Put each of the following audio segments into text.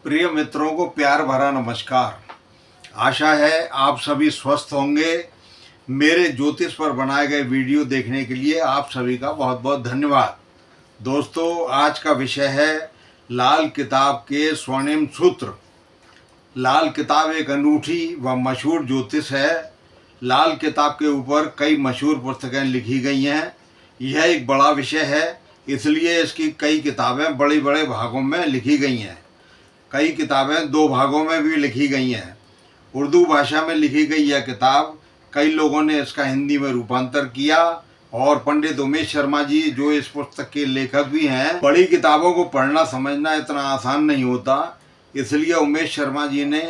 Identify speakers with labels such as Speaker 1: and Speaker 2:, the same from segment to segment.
Speaker 1: प्रिय मित्रों को प्यार भरा नमस्कार। आशा है आप सभी स्वस्थ होंगे। मेरे ज्योतिष पर बनाए गए वीडियो देखने के लिए आप सभी का बहुत बहुत धन्यवाद। दोस्तों, आज का विषय है लाल किताब के स्वर्णिम सूत्र। लाल किताब एक अनूठी व मशहूर ज्योतिष है। लाल किताब के ऊपर कई मशहूर पुस्तकें लिखी गई हैं। यह एक बड़ा विषय है, इसलिए इसकी कई किताबें बड़े बड़े भागों में लिखी गई हैं। कई किताबें दो भागों में भी लिखी गई हैं। उर्दू भाषा में लिखी गई यह किताब, कई लोगों ने इसका हिंदी में रूपांतर किया और पंडित उमेश शर्मा जी, जो इस पुस्तक के लेखक भी हैं, बड़ी किताबों को पढ़ना समझना इतना आसान नहीं होता, इसलिए उमेश शर्मा जी ने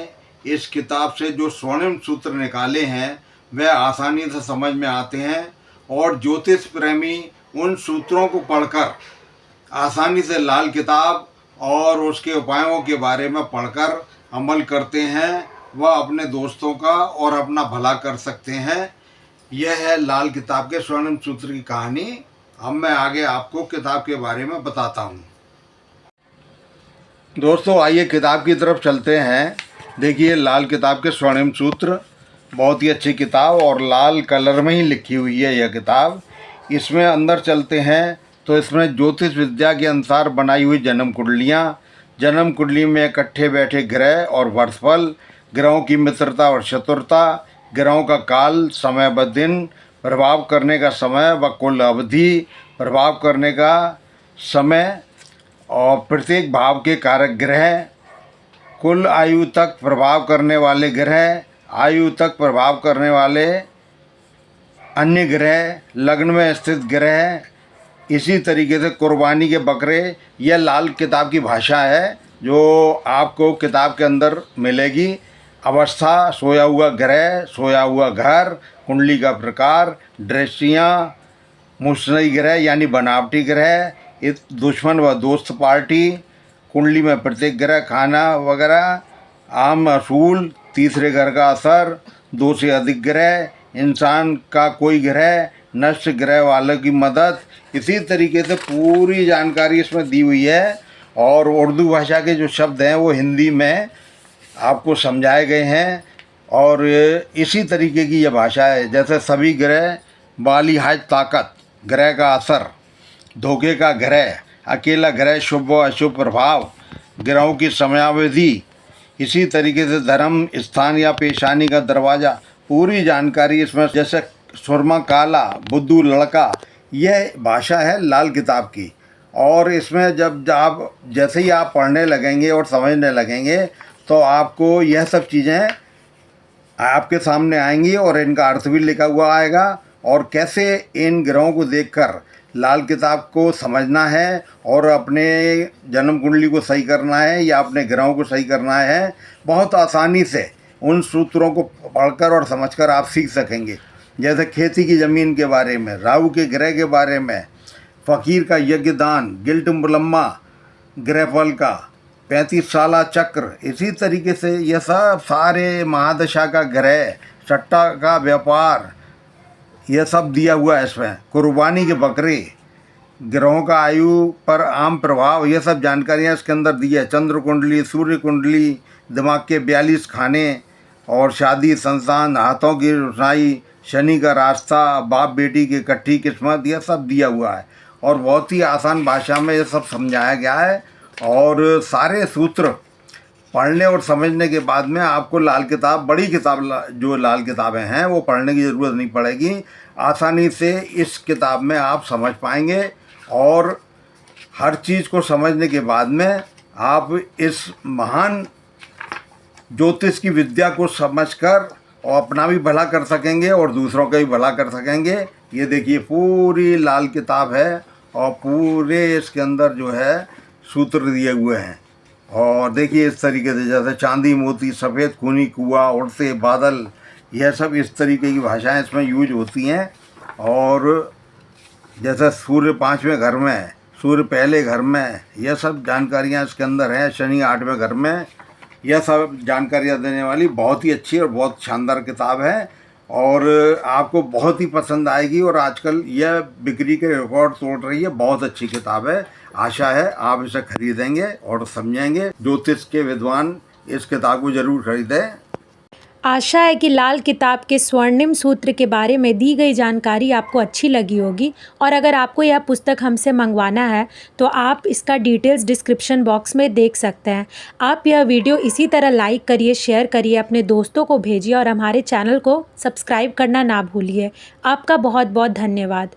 Speaker 1: इस किताब से जो स्वर्णिम सूत्र निकाले हैं वह आसानी से समझ में आते हैं और ज्योतिष प्रेमी उन सूत्रों को पढ़कर आसानी से लाल किताब और उसके उपायों के बारे में पढ़कर अमल करते हैं। वह अपने दोस्तों का और अपना भला कर सकते हैं। यह है लाल किताब के स्वर्णिम सूत्र की कहानी। अब मैं आगे आपको किताब के बारे में बताता हूँ। दोस्तों, आइए किताब की तरफ चलते हैं। देखिए, लाल किताब के स्वर्णिम सूत्र बहुत ही अच्छी किताब और लाल कलर में ही लिखी हुई है यह किताब। इसमें अंदर चलते हैं तो इसमें ज्योतिष विद्या के अनुसार बनाई हुई जन्म कुंडलियाँ, जन्म कुंडली में इकट्ठे बैठे ग्रह और वर्षफल, ग्रहों की मित्रता और शत्रुता, ग्रहों का काल, समय व दिन, प्रभाव करने का समय व कुल अवधि, प्रभाव करने का समय और प्रत्येक भाव के कारक ग्रह, कुल आयु तक प्रभाव करने वाले ग्रह, आयु तक प्रभाव करने वाले अन्य ग्रह, लग्न में स्थित ग्रह, इसी तरीके से कुर्बानी के बकरे। यह लाल किताब की भाषा है जो आपको किताब के अंदर मिलेगी। अवस्था, सोया हुआ ग्रह, सोया हुआ घर, कुंडली का प्रकार, दृष्टियाँ, मुश्तरी ग्रह यानी बनावटी ग्रह, दुश्मन व दोस्त पार्टी, कुंडली में प्रत्येक ग्रह, खाना वगैरह, आम असूल, तीसरे घर का असर, दो से अधिक ग्रह, इंसान का कोई ग्रह, नष्ट ग्रह वालों की मदद। इसी तरीके से पूरी जानकारी इसमें दी हुई है और उर्दू भाषा के जो शब्द हैं वो हिंदी में आपको समझाए गए हैं। और इसी तरीके की यह भाषा है, जैसे सभी ग्रह, बालिहाज ताकत, ग्रह का असर, धोखे का ग्रह, अकेला ग्रह, शुभ व अशुभ प्रभाव, ग्रहों की समयावधि, इसी तरीके से धर्म, स्थान या पेशानी का दरवाज़ा, पूरी जानकारी इसमें। जैसे सुरमा काला, बुद्धू लड़का, यह भाषा है लाल किताब की। और इसमें जब आप जैसे ही आप पढ़ने लगेंगे और समझने लगेंगे तो आपको यह सब चीज़ें आपके सामने आएंगी और इनका अर्थ भी लिखा हुआ आएगा और कैसे इन ग्रहों को देखकर लाल किताब को समझना है और अपने जन्म कुंडली को सही करना है या अपने ग्रहों को सही करना है। बहुत आसानी से उन सूत्रों को पढ़कर और समझकर आप सीख सकेंगे। जैसे खेती की ज़मीन के बारे में, राहु के ग्रह के बारे में, फ़कीर का यज्ञ दान, गिल्ट मुलम्मा ग्रहफल का, 35 साला चक्र, इसी तरीके से यह सब सारे महादशा का ग्रह, सट्टा का व्यापार, यह सब दिया हुआ है इसमें। कुर्बानी के बकरे, ग्रहों का आयु पर आम प्रभाव, यह सब जानकारियाँ इसके अंदर दी है। चंद्र कुंडली, सूर्य कुंडली, दिमाग के 42 खाने और शादी, संतान, हाथों की रोशनाई, शनि का रास्ता, बाप बेटी की इकट्ठी किस्मत, यह सब दिया हुआ है और बहुत ही आसान भाषा में यह सब समझाया गया है। और सारे सूत्र पढ़ने और समझने के बाद में आपको लाल किताब, बड़ी किताब जो लाल किताबें हैं वो पढ़ने की ज़रूरत नहीं पड़ेगी। आसानी से इस किताब में आप समझ पाएंगे और हर चीज़ को समझने के बाद में आप इस महान ज्योतिष की विद्या को समझकर और अपना भी भला कर सकेंगे और दूसरों का भी भला कर सकेंगे। ये देखिए, पूरी लाल किताब है और पूरे इसके अंदर जो है सूत्र दिए हुए हैं। और देखिए इस तरीके से, जैसे चांदी मोती, सफ़ेद खूनी कुआं, उड़ते बादल, यह सब इस तरीके की भाषाएं इसमें यूज होती हैं। और जैसे सूर्य 5वें घर में, सूर्य पहले घर में, यह सब जानकारियाँ इसके अंदर हैं। शनि 8वें घर में, यह सब जानकारियाँ देने वाली बहुत ही अच्छी और बहुत शानदार किताब है। और आपको बहुत ही पसंद आएगी और आजकल यह बिक्री के रिकॉर्ड तोड़ रही है। बहुत अच्छी किताब है। आशा है आप इसे खरीदेंगे और समझेंगे। ज्योतिष के विद्वान इस किताब को ज़रूर खरीदें।
Speaker 2: आशा है कि लाल किताब के स्वर्णिम सूत्र के बारे में दी गई जानकारी आपको अच्छी लगी होगी। और अगर आपको यह पुस्तक हमसे मंगवाना है तो आप इसका डिटेल्स डिस्क्रिप्शन बॉक्स में देख सकते हैं। आप यह वीडियो इसी तरह लाइक करिए, शेयर करिए, अपने दोस्तों को भेजिए और हमारे चैनल को सब्सक्राइब करना ना भूलिए। आपका बहुत बहुत धन्यवाद।